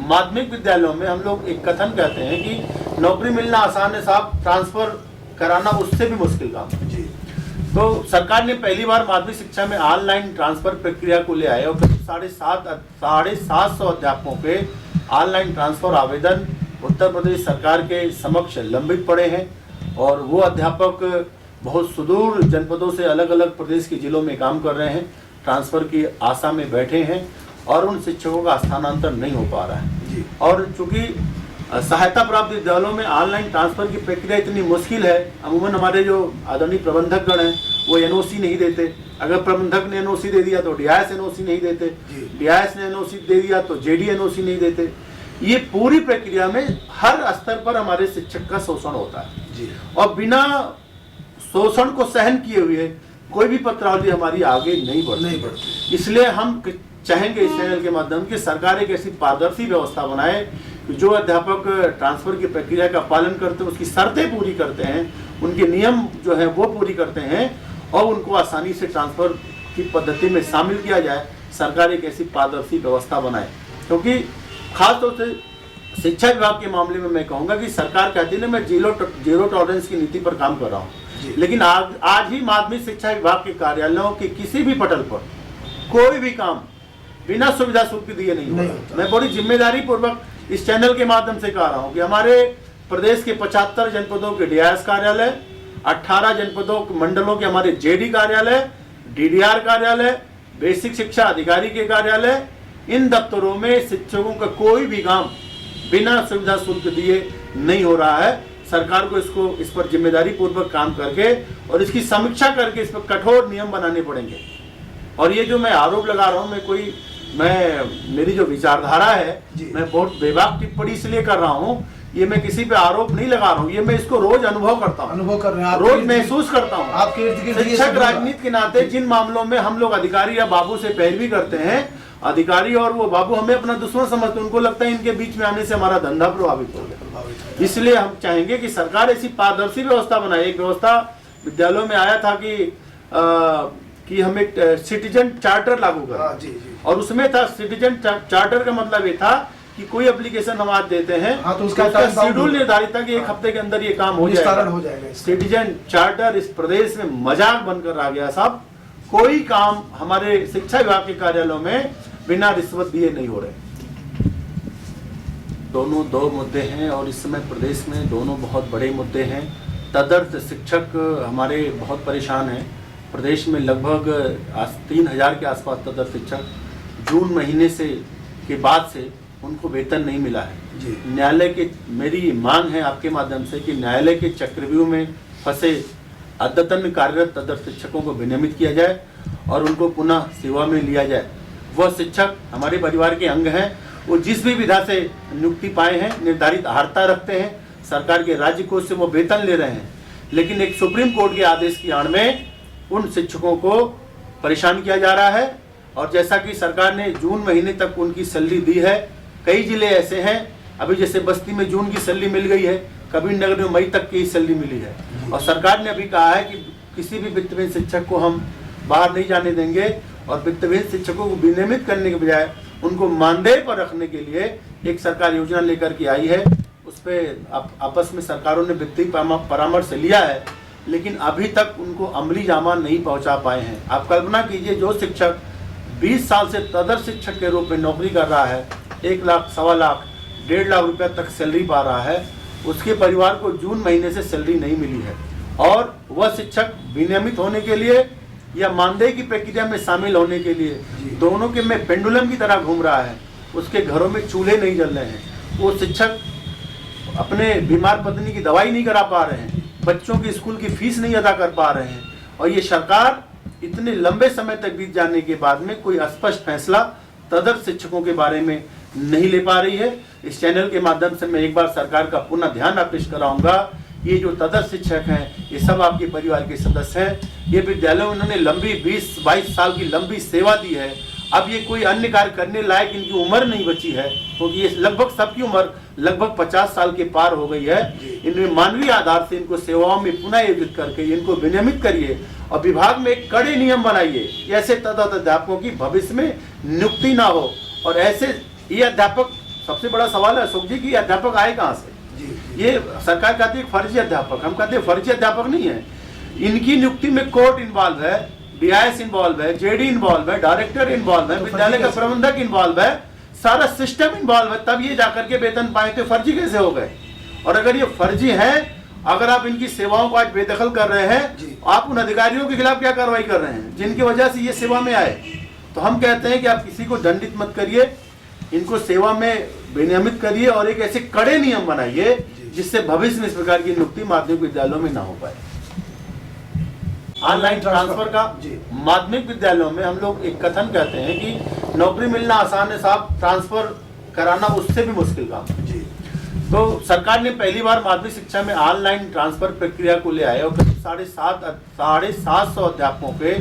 Speaker 2: माध्यमिक विद्यालयों में हम लोग एक कथन कहते हैं कि नौकरी मिलना आसान है साहब, ट्रांसफर कराना उससे भी मुश्किल काम है। तो सरकार ने पहली बार माध्यमिक शिक्षा में ऑनलाइन ट्रांसफर प्रक्रिया को ले आए और करीब 750 अध्यापकों के ऑनलाइन ट्रांसफर आवेदन उत्तर प्रदेश सरकार के समक्ष लंबित पड़े हैं। और वो अध्यापक बहुत सुदूर जनपदों से अलग अलग प्रदेश के जिलों में काम कर रहे हैं, ट्रांसफर की आशा में बैठे हैं और उन शिक्षकों का स्थानांतर नहीं हो पा रहा है। और चूंकि सहायता प्राप्त विद्यालयों में ऑनलाइन ट्रांसफर की प्रक्रिया इतनी मुश्किल है, अमूमन हमारे जो आदरणीय प्रबंधकगण हैं वो एनओसी नहीं देते। अगर प्रबंधक ने एनओसी दे दिया तो डीआईएस एनओसी नहीं देते, डीआईएस ने एनओसी दे दिया तो जेडी एनओसी नहीं देते। ये पूरी प्रक्रिया में हर स्तर पर हमारे शिक्षक का शोषण होता है और बिना शोषण को सहन किए हुए कोई भी पत्रावली हमारी आगे नहीं बढ़ती। इसलिए हम चाहेंगे इस चैनल के माध्यम से सरकार एक ऐसी पारदर्शी व्यवस्था बनाए कि जो अध्यापक ट्रांसफर की प्रक्रिया का पालन करते हैं, उसकी शर्तें पूरी करते हैं, उनके नियम जो है वो पूरी करते हैं और उनको आसानी से ट्रांसफर की पद्धति में शामिल किया जाए। सरकार एक ऐसी पारदर्शी व्यवस्था बनाए, क्योंकि खासतौर से शिक्षा विभाग के मामले में मैं कहूँगा कि सरकार कहती है ना मैं जीरो टॉलरेंस की नीति पर काम कर रहा हूँ, लेकिन आज ही माध्यमिक शिक्षा विभाग के कार्यालयों के किसी भी पटल पर कोई भी काम बिना सुविधा शुल्क दिए नहीं होता। मैं बड़ी जिम्मेदारी पूर्वक इस चैनल के माध्यम से कह रहा हूं कि हमारे प्रदेश के 75 जनपदों के डीआईएस कार्यालय, 18 जनपदों मंडलों के हमारे जेडी कार्यालय, डीडीआर कार्यालय, बेसिक शिक्षा अधिकारी के कार्यालय, इन दफ्तरों में शिक्षकों का कोई भी काम बिना सुविधा शुल्क दिए नहीं हो रहा है। सरकार को इस पर जिम्मेदारी पूर्वक काम करके और इसकी समीक्षा करके इस पर कठोर नियम बनाने पड़ेंगे। और ये जो मैं आरोप लगा रहा हूँ, मैं कोई मेरी जो विचारधारा है,
Speaker 3: जी।
Speaker 2: मैं बहुत बेबाक टिप्पणी इसलिए कर रहा हूँ, ये मैं किसी पे आरोप नहीं लगा रहा हूँ, ये मैं इसको रोज अनुभव करता हूँ,
Speaker 3: अनुभव कर रहे हैं आप,
Speaker 2: रोज महसूस करता हूँ।
Speaker 3: आपके इर्द गिर्द ये
Speaker 2: शिक्षक
Speaker 3: सब होगा।
Speaker 2: राजनीति के नाते जिन मामलों में हम लोग अधिकारी या बाबू से पैरवी करते हैं, अधिकारी और वो बाबू हमें अपना दुश्मन समझते हैं, उनको लगता है इनके बीच में आने से हमारा धंधा प्रभावित हो गया। इसलिए हम चाहेंगे कि सरकार ऐसी पारदर्शी व्यवस्था बनाए। एक व्यवस्था विद्यालयों में आया था कि हम एक सिटीजन चार्टर लागू
Speaker 3: हाँ, जी,
Speaker 2: करें,
Speaker 3: जी।
Speaker 2: और उसमें था सिटीजन चार्टर का मतलब ये था कि कोई एप्लीकेशन हम आज देते हैं,
Speaker 3: हाँ, तो उसका
Speaker 2: उसका
Speaker 3: time bound
Speaker 2: शेड्यूल
Speaker 3: होगा।
Speaker 2: निर्धारित था कि एक हफ्ते के अंदर ये काम हो
Speaker 3: निस्तारण हो
Speaker 2: जाएगा।
Speaker 3: जाएगा इसका।
Speaker 2: सिटीजन चार्टर इस प्रदेश में मजाक बनकर आ गया साहब। कोई काम हमारे शिक्षा विभाग के कार्यालयों में बिना रिश्वत दिए नहीं हो रहे। दोनों दो मुद्दे हैं और इस समय प्रदेश में दोनों बहुत बड़े मुद्दे हैं। तदर्थ शिक्षक हमारे बहुत परेशान हैं। प्रदेश में लगभग 3000 के आसपास तदर्थ शिक्षक जून महीने से के बाद से उनको वेतन नहीं मिला है।
Speaker 3: जी।
Speaker 2: न्यायालय के, मेरी मांग है आपके माध्यम से कि न्यायालय के चक्रव्यूह में फंसे अद्यतन कार्यरत तदर्थ शिक्षकों को विनियमित किया जाए और उनको पुनः सेवा में लिया जाए। वह शिक्षक हमारे परिवार के अंग हैं, वो जिस भी विधा से नियुक्ति पाए हैं, निर्धारित अर्हता रखते हैं, सरकार के राज्य कोष से वो वेतन ले रहे हैं, लेकिन एक सुप्रीम कोर्ट के आदेश की आड़ में उन शिक्षकों को परेशान किया जा रहा है। और जैसा कि सरकार ने जून महीने तक उनकी सैलरी दी है, कई जिले ऐसे हैं, अभी जैसे बस्ती में जून की सैलरी मिल गई है, कबीरनगर में मई तक की सैलरी मिली है, और सरकार ने अभी कहा है कि किसी भी वित्तहीन शिक्षक को हम बाहर नहीं जाने देंगे, और वित्तहीन शिक्षकों को विनियमित करने के बजाय उनको मानदेय पर रखने के लिए एक सरकार योजना लेकर के आई है। उस पर आपस में सरकारों ने वित्तीय परामर्श लिया है, लेकिन अभी तक उनको अमली जामा नहीं पहुंचा पाए हैं। आप कल्पना कीजिए, जो शिक्षक 20 साल से तदर्थ शिक्षक के रूप में नौकरी कर रहा है, 1 लाख, 1.25 लाख, 1.5 लाख रुपया तक सैलरी पा रहा है, उसके परिवार को जून महीने से सैलरी नहीं मिली है, और वह शिक्षक विनियमित होने के लिए या मानदेय की प्रक्रिया में शामिल होने के लिए दोनों के में पेंडुलम की तरह घूम रहा है। उसके घरों में चूल्हे नहीं जल रहे हैं, वो शिक्षक अपने बीमार पत्नी की दवाई नहीं करा पा रहे हैं, बच्चों की स्कूल की फीस नहीं अदा कर पा रहे हैं, और ये सरकार इतने लंबे समय तक बीत जाने के बाद में कोई स्पष्ट फैसला तदर्थ शिक्षकों के बारे में नहीं ले पा रही है। इस चैनल के माध्यम से मैं एक बार सरकार का पुनः ध्यान आकृष्ट कराऊंगा। ये जो तदर्थ शिक्षक हैं, ये सब आपके परिवार के सदस्य हैं। ये विद्यालय में उन्होंने लंबी 20-22 साल की लंबी सेवा दी है। अब ये कोई अन्य कार्य करने लायक इनकी उम्र नहीं बची है, क्योंकि ये लगभग सबकी उम्र लगभग 50 साल के पार हो गई है। इनमें मानवीय आधार से इनको सेवाओं में पुनः आयोजित करके इनको विनियमित करिए, और विभाग में एक कड़े नियम बनाइए, ऐसे तदर्थ अध्यापकों की भविष्य में नियुक्ति ना हो। और ऐसे ये अध्यापक, सबसे बड़ा सवाल है अशोक जी की अध्यापक आए कहाँ से? ये सरकार कहती है फर्जी अध्यापक, हम कहते हैं फर्जी अध्यापक नहीं है। इनकी नियुक्ति में कोर्ट इन्वॉल्व है, डीआईएस इन्वॉल्व है, जेडी इन्वॉल्व है, डायरेक्टर इन्वॉल्व है, विद्यालय का प्रबंधक इन्वॉल्व है, सारा सिस्टम इन्वॉल्व है, तब ये जाकर के वेतन पाए। तो फर्जी कैसे हो गए? और अगर ये फर्जी है, अगर आप इनकी सेवाओं को आज बेदखल कर रहे हैं, आप उन अधिकारियों के खिलाफ क्या कार्रवाई कर रहे हैं जिनकी वजह से ये सेवा में आए? तो हम कहते हैं कि आप किसी को दंडित मत करिए, इनको सेवा में विनियमित करिए, और एक ऐसे कड़े नियम बनाइए जिससे भविष्य में इस प्रकार की नियुक्ति माध्यमिक विद्यालयों में ना हो पाए। ऑनलाइन ट्रांसफर का माध्यमिक विद्यालयों में हम लोग एक कथन कहते हैं कि नौकरी मिलना आसान है साहब, ट्रांसफर कराना उससे भी मुश्किल काम है। तो सरकार ने पहली बार माध्यमिक शिक्षा में ऑनलाइन ट्रांसफर प्रक्रिया को ले आया, और करीब 750 अध्यापकों के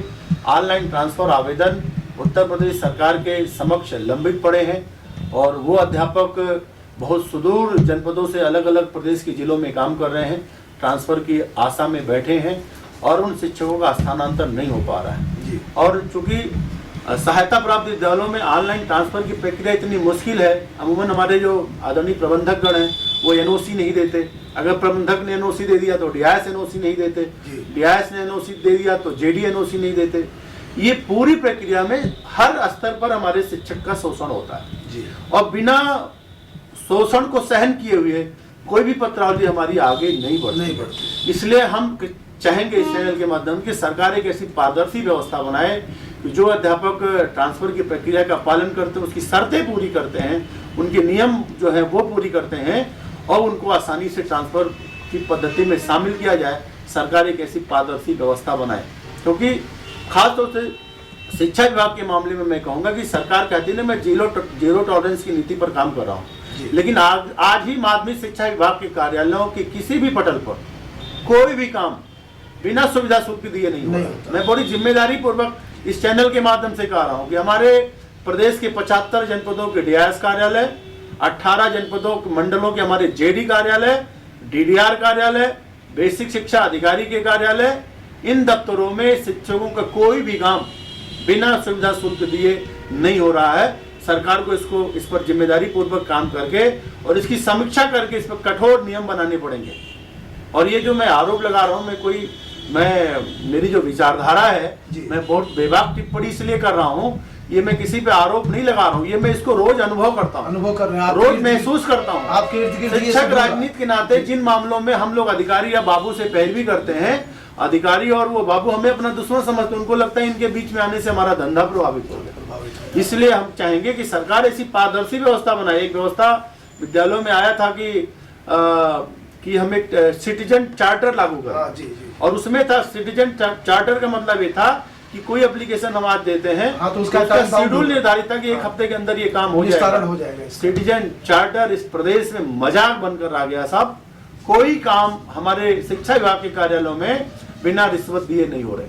Speaker 2: ऑनलाइन ट्रांसफर आवेदन उत्तर प्रदेश सरकार के समक्ष लंबित पड़े हैं। और वो अध्यापक बहुत सुदूर जनपदों से अलग अलग प्रदेश के जिलों में काम कर रहे हैं, ट्रांसफर की आशा में बैठे हैं, और उन शिक्षकों का स्थानांतरण नहीं हो पा रहा है। और चूंकि सहायता प्राप्त विद्यालयों में ऑनलाइन ट्रांसफर की प्रक्रिया इतनी मुश्किल है, अमूमन हमारे जो आदरणीय प्रबंधकगण हैं वो एनओसी नहीं देते। अगर प्रबंधक ने एनओसी दे दिया तो डीआईएस एनओसी नहीं देते, डीआईएस ने एनओसी दे दिया तो जेडी एनओसी नहीं देते। ये पूरी प्रक्रिया में हर स्तर पर हमारे शिक्षक का शोषण होता है, और बिना शोषण को सहन किए हुए कोई भी पत्रावली हमारी आगे नहीं बढ़ती। इसलिए हम चाहेंगे इस चैनल के माध्यम से सरकार एक ऐसी पारदर्शी व्यवस्था बनाए कि जो अध्यापक ट्रांसफर की प्रक्रिया का पालन करते हैं, उसकी शर्तें पूरी करते हैं, उनके नियम जो है वो पूरी करते हैं, और उनको आसानी से ट्रांसफर की पद्धति में शामिल किया जाए। सरकार एक ऐसी पारदर्शी व्यवस्था बनाए, क्योंकि खासतौर से शिक्षा विभाग के मामले में मैं कहूंगा कि सरकार कहती है ना मैं जीरो टॉलरेंस की नीति पर काम कर रहा हूँ, लेकिन आज ही माध्यमिक शिक्षा विभाग के कार्यालयों के किसी भी पटल पर कोई भी काम बिना सुविधा शुल्क दिए नहीं होता। मैं बड़ी जिम्मेदारी पूर्वक इस चैनल के माध्यम से कह रहा हूँ कि हमारे प्रदेश के 75 जनपदों के डीआईएस कार्यालय, 18 जनपदों मंडलों के हमारे जेडी कार्यालय, डीडीआर कार्यालय, बेसिक शिक्षा अधिकारी के कार्यालय, इन दफ्तरों में शिक्षकों का कोई भी काम बिना सुविधा शुल्क दिए नहीं हो रहा है। सरकार को इस पर जिम्मेदारी पूर्वक काम करके और इसकी समीक्षा करके इस पर कठोर नियम बनाने पड़ेंगे। और ये जो मैं आरोप लगा रहा हूँ, मेरी जो विचारधारा है, मैं बहुत बेबाक टिप्पणी इसलिए कर रहा हूँ, ये मैं किसी पे आरोप नहीं लगा रहा हूँ, ये मैं इसको रोज अनुभव करता हूँ,
Speaker 3: अनुभव कर रहे हैं,
Speaker 2: रोज महसूस करता हूँ।
Speaker 3: आपके
Speaker 2: शिक्षक राजनीति के नाते जिन मामलों में हम लोग अधिकारी या बाबू से पैरवी करते हैं, अधिकारी और वो बाबू हमें अपना दुश्मन समझते हैं, उनको लगता है इनके बीच में आने से हमारा धंधा प्रभावित होगा। इसलिए हम चाहेंगे कि सरकार ऐसी पारदर्शी व्यवस्था बनाए। एक व्यवस्था विद्यालयों में आया था कि हम एक सिटीजन चार्टर लागू करें, और उसमें था सिटीजन चार्टर का मतलब ये था कि कोई एप्लीकेशन हम आज देते हैं तो उसका शेड्यूल निर्धारित था कि एक हफ्ते के अंदर ये काम हो जाएगा। सिटीजन चार्टर इस प्रदेश में मजाक बनकर आ गया साहब। कोई काम हमारे शिक्षा विभाग के कार्यालयों में बिना रिश्वत दिए नहीं हो रहे।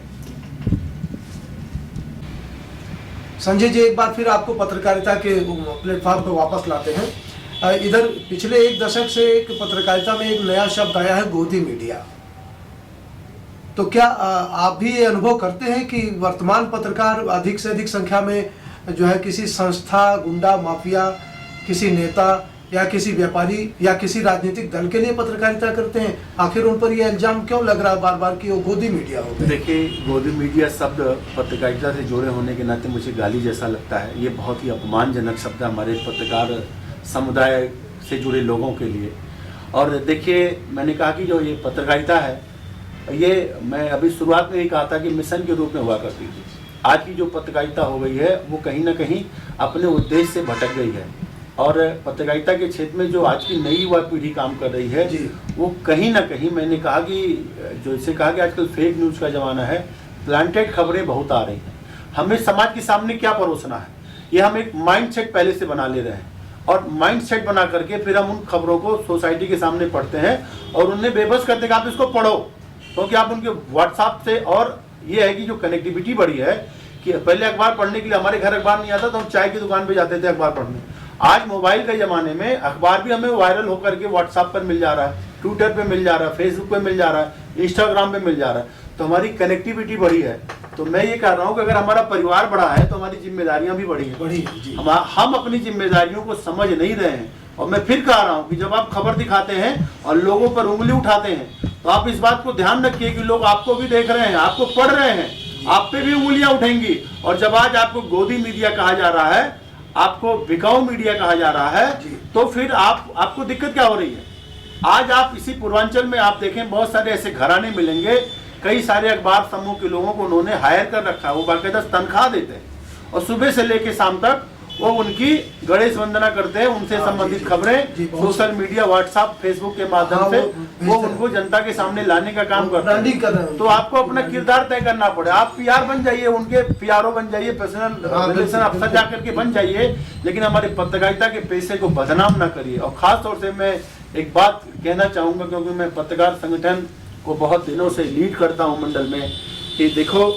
Speaker 3: संजय जी, एक बार फिर आपको पत्रकारिता के प्लेटफॉर्म पर वापस लाते हैं। इधर पिछले एक दशक से एक पत्रकारिता में एक नया शब्द आया है, गोदी मीडिया। तो क्या आप भी ये अनुभव करते हैं कि वर्तमान पत्रकार अधिक से अधिक संख्या में जो है किसी संस्था, गुंडा माफिया, किसी नेता या किसी व्यापारी या किसी राजनीतिक दल के लिए पत्रकारिता करते हैं? आखिर उन पर ये इल्जाम क्यों लग रहा है बार बार कि वो गोदी मीडिया हो गए?
Speaker 2: देखिए, गोदी मीडिया शब्द पत्रकारिता से जुड़े होने के नाते मुझे गाली जैसा लगता है। ये बहुत ही अपमानजनक शब्द है हमारे पत्रकार समुदाय से जुड़े लोगों के लिए। और देखिए, मैंने कहा कि जो ये पत्रकारिता है, ये मैं अभी शुरुआत में ही कहा था कि मिशन के रूप में हुआ करती थी। आज की जो पत्रकारिता हो गई है वो कहीं ना कहीं अपने उद्देश्य से भटक गई है। और पत्रकारिता के क्षेत्र में जो आज की नई युवा पीढ़ी काम कर रही है वो कहीं ना कहीं, मैंने कहा कि जैसे कहा कि आजकल फेक न्यूज़ का ज़माना है, प्लांटेड खबरें बहुत आ रही हैं। हमें समाज के सामने क्या परोसना है, ये हम एक माइंड सेट पहले से बना ले रहे हैं, और माइंड सेट बना करके फिर हम उन खबरों को सोसाइटी के सामने पढ़ते हैं और उन्हें बेबस करते हैं कि आप इसको पढ़ो, क्योंकि आप उनके व्हाट्सएप से। और ये है कि जो कनेक्टिविटी बढ़ी है कि पहले अखबार पढ़ने के लिए हमारे घर अखबार नहीं आता तो हम चाय की दुकान पे जाते थे अखबार पढ़ने। आज मोबाइल के ज़माने में अखबार भी हमें वायरल होकर के व्हाट्सएप पर मिल जा रहा है, ट्विटर पे मिल जा रहा है, फेसबुक पे मिल जा रहा है, इंस्टाग्राम पे मिल जा रहा है। तो हमारी कनेक्टिविटी बढ़ी है। तो मैं ये कह रहा हूँ कि अगर हमारा परिवार बढ़ा है तो हमारी जिम्मेदारियां भी बढ़ी हैं। हम अपनी जिम्मेदारियों को समझ नहीं रहे हैं। और मैं फिर कह रहा हूँ कि जब आप खबर दिखाते हैं और लोगों पर उंगली उठाते हैं तो आप इस बात को ध्यान रखिए कि लोग आपको भी देख रहे हैं, आपको पढ़ रहे हैं, आप पे भी उंगलियां उठेंगी। और जब आज आपको गोदी मीडिया कहा जा रहा है, आपको बिकाऊ मीडिया कहा जा रहा है, तो फिर आपको दिक्कत क्या हो रही है? आज आप इसी पूर्वांचल में आप देखें, बहुत सारे ऐसे घराने मिलेंगे, कई सारे अखबार समूह के लोगों को उन्होंने हायर कर रखा है, वो बाकायदा तनख्वाह देते हैं और सुबह से लेकर शाम तक वो उनकी गणेश वंदना करते हैं। उनसे संबंधित खबरें सोशल मीडिया, व्हाट्सएप, फेसबुक के माध्यम से वो उनको जनता के सामने लाने का काम करते हैं। तो आपको अपना किरदार तय करना पड़े। आप पीआर बन जाइए, उनके पीआरओ बन जाइए, पर्सनल रिलेशन अफसर जाकर के बन जाइए, लेकिन हमारे पत्रकारिता के पेशे को बदनाम ना करिए। और खास तौर से मैं एक बात कहना चाहूंगा, क्योंकि मैं पत्रकार संगठन को बहुत दिनों से लीड करता हूं मंडल में, कि देखो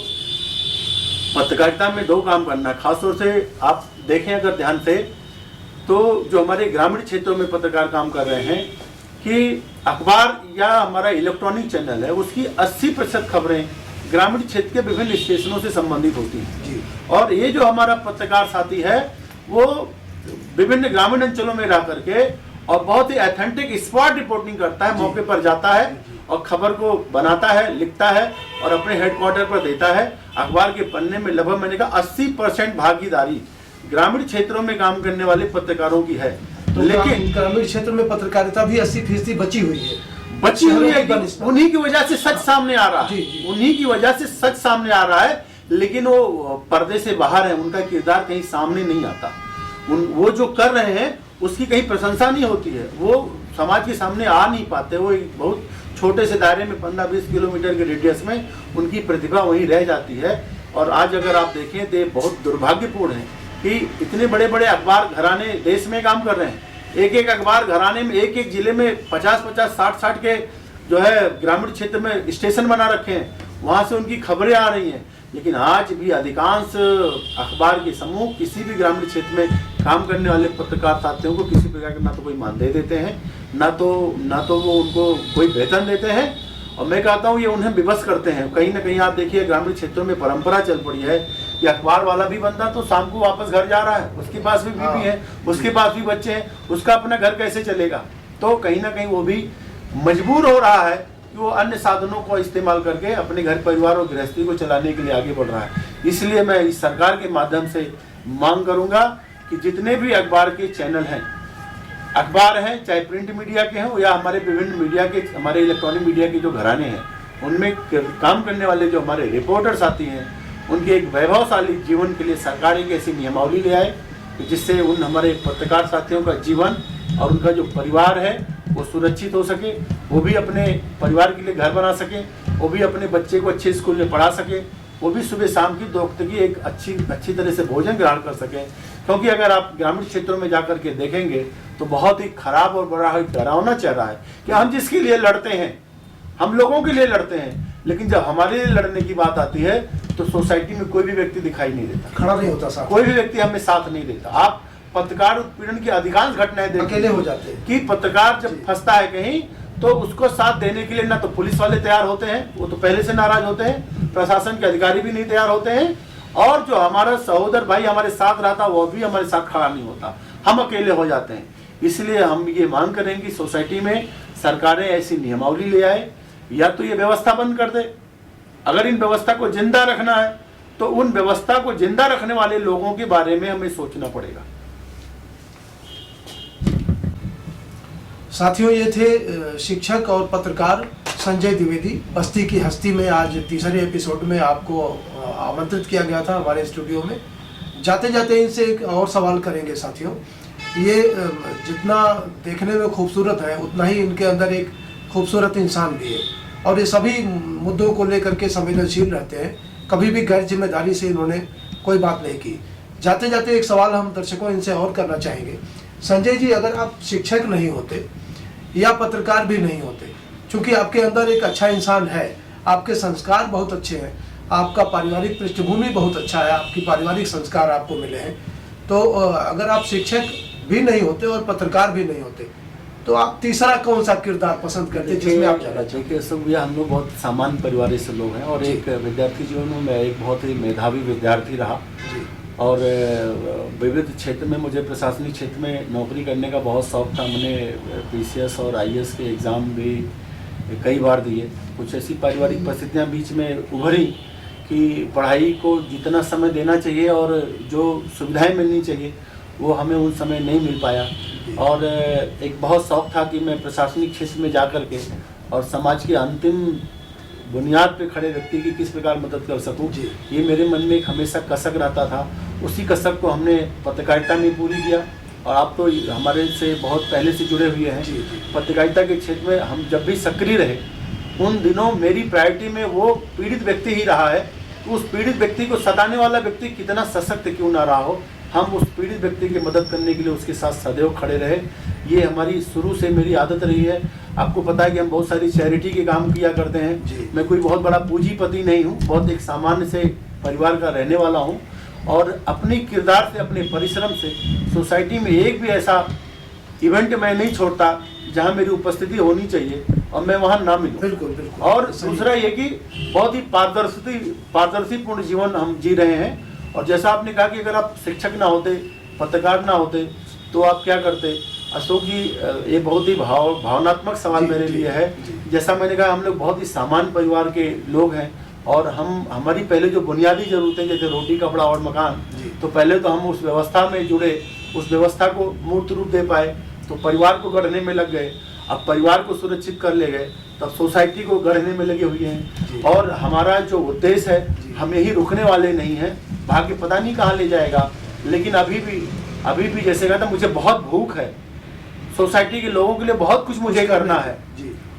Speaker 2: पत्रकारिता में दो काम करना है। खासतौर से आप देखें अगर ध्यान से, तो जो हमारे ग्रामीण क्षेत्रों में पत्रकार काम कर रहे हैं कि अखबार या हमारा इलेक्ट्रॉनिक चैनल है, उसकी 80% खबरें ग्रामीण क्षेत्र के विभिन्न स्टेशनों से संबंधित होती हैं। और ये जो हमारा पत्रकार साथी है वो विभिन्न ग्रामीण अंचलों में रह करके और बहुत ही ऑथेंटिक स्पॉट रिपोर्टिंग करता है, मौके पर जाता है और खबर को बनाता है, लिखता है और अपने हेडक्वार्टर पर देता है। अखबार के पन्ने में लगभग मैंने कहा 80% भागीदारी ग्रामीण क्षेत्रों में काम करने वाले पत्रकारों की है।
Speaker 3: तो लेकिन ग्रामीण क्षेत्र में पत्रकारिता भी 80% बची हुई है।
Speaker 2: उन्हीं की वजह से सच सामने आ रहा है, उन्हीं की वजह से सच सामने आ रहा है, लेकिन वो पर्दे से बाहर है, उनका किरदार कहीं सामने नहीं आता। वो जो कर रहे हैं उसकी कहीं प्रशंसा नहीं होती है, वो समाज के सामने आ नहीं पाते। वो एक बहुत छोटे से दायरे में 15-20 किलोमीटर के रेडियस में उनकी प्रतिभा वहीं रह जाती है। और आज अगर आप देखें तो ये बहुत दुर्भाग्यपूर्ण है कि इतने बड़े बड़े अखबार घराने देश में काम कर रहे हैं। एक एक अखबार घराने में एक एक जिले में 50-50, 60-60 के जो है ग्रामीण क्षेत्र में स्टेशन बना रखे हैं, वहाँ से उनकी खबरें आ रही हैं। लेकिन आज भी अधिकांश अखबार के समूह किसी भी ग्रामीण क्षेत्र में काम करने वाले पत्रकार साथियों को किसी प्रकार के ना तो कोई मानदेय देते हैं, ना तो वो उनको कोई वेतन देते हैं। और मैं कहता हूँ ये उन्हें विवश करते हैं। कहीं ना कहीं आप देखिए ग्रामीण क्षेत्रों में परंपरा चल पड़ी है कि अखबार वाला भी बंदा तो शाम को वापस घर जा रहा है, उसके पास भी बीवी है, उसके पास भी बच्चे हैं, उसका अपना घर कैसे चलेगा। तो कहीं ना कहीं वो भी मजबूर हो रहा है कि वो अन्य साधनों को इस्तेमाल करके अपने घर परिवार और गृहस्थी को चलाने के लिए आगे बढ़ रहा है। इसलिए मैं इस सरकार के माध्यम से मांग करूंगा कि जितने भी अखबार के चैनल हैं, अखबार हैं चाहे प्रिंट मीडिया के हों या हमारे विभिन्न मीडिया के, हमारे इलेक्ट्रॉनिक मीडिया के जो घराने हैं, उनमें काम करने वाले जो हमारे रिपोर्टर साथी हैं, उनके एक वैभवशाली जीवन के लिए सरकार एक ऐसी नियमावली ले आए जिससे उन हमारे पत्रकार साथियों का जीवन और उनका जो परिवार है वो सुरक्षित हो सके, वो भी अपने परिवार के लिए घर बना सके, वो भी अपने बच्चे को अच्छे स्कूल में पढ़ा सके, वो भी सुबह शाम की 2 वक्त की एक अच्छी तरह से भोजन ग्रहण कर सकें। क्योंकि अगर आप ग्रामीण क्षेत्रों में जाकर के देखेंगे तो बहुत ही खराब और बड़ा डरावना चेहरा है कि हम जिसके लिए लड़ते हैं, हम लोगों के लिए लड़ते हैं, लेकिन जब हमारे लिए लड़ने की बात आती है तो सोसाइटी में कोई भी व्यक्ति दिखाई नहीं देता,
Speaker 3: खड़ा नहीं होता साथ,
Speaker 2: कोई भी व्यक्ति हमें साथ नहीं देता। आप पत्रकार उत्पीड़न की अधिकांश घटनाएं देखिए,
Speaker 3: अकेले हो जाते हैं
Speaker 2: कि पत्रकार जब फंसता है कहीं तो उसको साथ देने के लिए ना तो पुलिस वाले तैयार होते हैं, वो तो पहले से नाराज होते हैं, प्रशासन के अधिकारी भी नहीं तैयार होते हैं, और जो हमारा सहोदर भाई हमारे साथ रहता वो भी हमारे साथ खड़ा नहीं होता, हम अकेले हो जाते हैं। इसलिए हम ये मांग करेंगे कि सोसाइटी में सरकारें ऐसी नियमावली ले आए या तो ये व्यवस्था बंद कर दे। अगर इन व्यवस्था को जिंदा रखना है तो उन व्यवस्था को जिंदा रखने वाले लोगों के बारे में हमें सोचना पड़ेगा।
Speaker 3: साथियों, ये थे शिक्षक और पत्रकार संजय द्विवेदी। बस्ती की हस्ती में आज तीसरे एपिसोड में आपको आमंत्रित किया गया था हमारे स्टूडियो में। जाते जाते इनसे एक और सवाल करेंगे साथियों। ये जितना देखने में खूबसूरत है उतना ही इनके अंदर एक खूबसूरत इंसान भी है, और ये सभी मुद्दों को लेकर के संवेदनशील रहते हैं। कभी भी गैर जिम्मेदारी से इन्होंने कोई बात नहीं की। जाते जाते एक सवाल हम दर्शकों इनसे और करना चाहेंगे। संजय जी, अगर आप शिक्षक नहीं होते या पत्रकार भी नहीं होते, चूंकि आपके अंदर एक अच्छा इंसान है, आपके संस्कार बहुत अच्छे हैं, आपका पारिवारिक पृष्ठभूमि बहुत अच्छा है, आपकी पारिवारिक संस्कार आपको मिले हैं, तो अगर आप शिक्षक भी नहीं होते और पत्रकार भी नहीं होते तो आप तीसरा कौन सा किरदार पसंद करते जिसमें आप जाना चाहते?
Speaker 2: देखिए सब हम लोग बहुत सामान्य परिवार से लोग हैं, और एक विद्यार्थी जीवन में मैं एक बहुत ही मेधावी विद्यार्थी रहा, और विविध क्षेत्र में मुझे प्रशासनिक क्षेत्र में नौकरी करने का बहुत शौक था। मैंने PCS और IAS के एग्ज़ाम भी कई बार दिए। कुछ ऐसी पारिवारिक परिस्थितियां बीच में उभरी कि पढ़ाई को जितना समय देना चाहिए और जो सुविधाएं मिलनी चाहिए वो हमें उन समय नहीं मिल पाया, और एक बहुत शौक था कि मैं प्रशासनिक क्षेत्र में जा कर के और समाज के अंतिम बुनियाद पे खड़े व्यक्ति की किस प्रकार मदद कर सकूं, ये मेरे मन में एक हमेशा कसक रहता था। उसी कसक को हमने पत्रकारिता में पूरी किया, और आप तो हमारे से बहुत पहले से जुड़े हुए हैं। पत्रकारिता के क्षेत्र में हम जब भी सक्रिय रहे उन दिनों मेरी प्रायोरिटी में वो पीड़ित व्यक्ति ही रहा है। उस पीड़ित व्यक्ति को सताने वाला व्यक्ति कितना सशक्त क्यों ना रहा हो, हम उस पीड़ित व्यक्ति की मदद करने के लिए उसके साथ सदैव खड़े रहे। ये हमारी शुरू से मेरी आदत रही है। आपको पता है कि हम बहुत सारी चैरिटी के काम किया करते हैं। मैं कोई बहुत बड़ा पूंजीपति नहीं हूँ, बहुत एक सामान्य से परिवार का रहने वाला हूँ, और अपनी किरदार से अपने परिश्रम से सोसाइटी में एक भी ऐसा इवेंट मैं नहीं छोड़ता जहाँ मेरी उपस्थिति होनी चाहिए और मैं वहाँ ना मिलूं।
Speaker 3: बिल्कुल बिल्कुल।
Speaker 2: और दूसरा ये कि बहुत ही पारदर्शीपूर्ण जीवन हम जी रहे हैं। और जैसा आपने कहा कि अगर आप शिक्षक ना होते, पत्रकार ना होते तो आप क्या करते, अशोक जी, ये बहुत ही भावनात्मक सवाल मेरे लिए है। जैसा मैंने कहा हम लोग बहुत ही सामान्य परिवार के लोग हैं, और हमारी पहले जो बुनियादी ज़रूरतें जैसे रोटी, कपड़ा और मकान, तो पहले तो हम उस व्यवस्था में जुड़े, उस व्यवस्था को मूर्त रूप दे पाए, तो परिवार को गढ़ने में लग गए। अब परिवार को सुरक्षित कर ले गए, तब सोसाइटी को गढ़ने में लगे हुए हैं। और हमारा जो उद्देश्य है हम यही रुकने वाले नहीं हैं। भाग्य पता नहीं कहाँ ले जाएगा, लेकिन अभी भी जैसे कहता मुझे बहुत भूख है, सोसाइटी के लोगों के लिए बहुत कुछ मुझे करना है,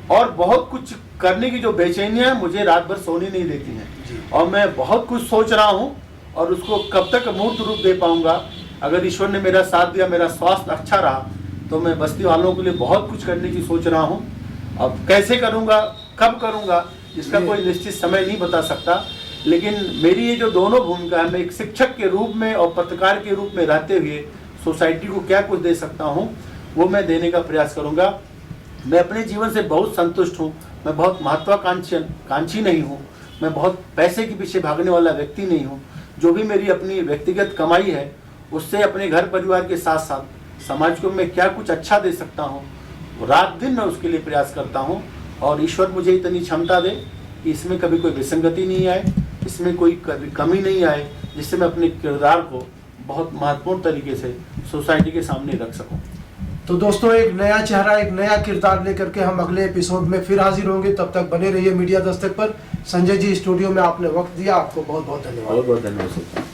Speaker 2: और बहुत कुछ करने की जो बेचैनियां मुझे रात भर सोने नहीं देती हैं। और मैं बहुत कुछ सोच रहा हूँ और उसको कब तक मूर्त रूप दे पाऊँगा। अगर ईश्वर ने मेरा साथ दिया, मेरा स्वास्थ्य अच्छा रहा, तो मैं बस्ती वालों के लिए बहुत कुछ करने की सोच रहा हूँ। अब कैसे करूँगा, कब करूँगा, इसका कोई निश्चित समय नहीं बता सकता, लेकिन मेरी ये जो दोनों भूमिका है, मैं एक शिक्षक के रूप में और पत्रकार के रूप में रहते हुए सोसाइटी को क्या कुछ दे सकता हूँ, वो मैं देने का प्रयास करूँगा। मैं अपने जीवन से बहुत संतुष्ट हूँ। मैं बहुत महत्वाकांक्षी नहीं हूँ। मैं बहुत पैसे के पीछे भागने वाला व्यक्ति नहीं हूँ। जो भी मेरी अपनी व्यक्तिगत कमाई है, उससे अपने घर परिवार के साथ साथ समाज को मैं क्या कुछ अच्छा दे सकता हूँ, रात दिन मैं उसके लिए प्रयास करता हूँ। और ईश्वर मुझे इतनी क्षमता दे कि इसमें कभी कोई विसंगति नहीं आए, इसमें कोई कभी कमी नहीं आए, जिससे मैं अपने किरदार को बहुत महत्वपूर्ण तरीके से सोसाइटी के सामने रख सकूं।
Speaker 3: तो दोस्तों, एक नया चेहरा, एक नया किरदार लेकर के हम अगले एपिसोड में फिर हाजिर होंगे। तब तक बने रहिए मीडिया दस्तक पर। संजय जी, स्टूडियो में आपने वक्त दिया, आपको बहुत बहुत धन्यवाद।
Speaker 2: बहुत बहुत धन्यवाद।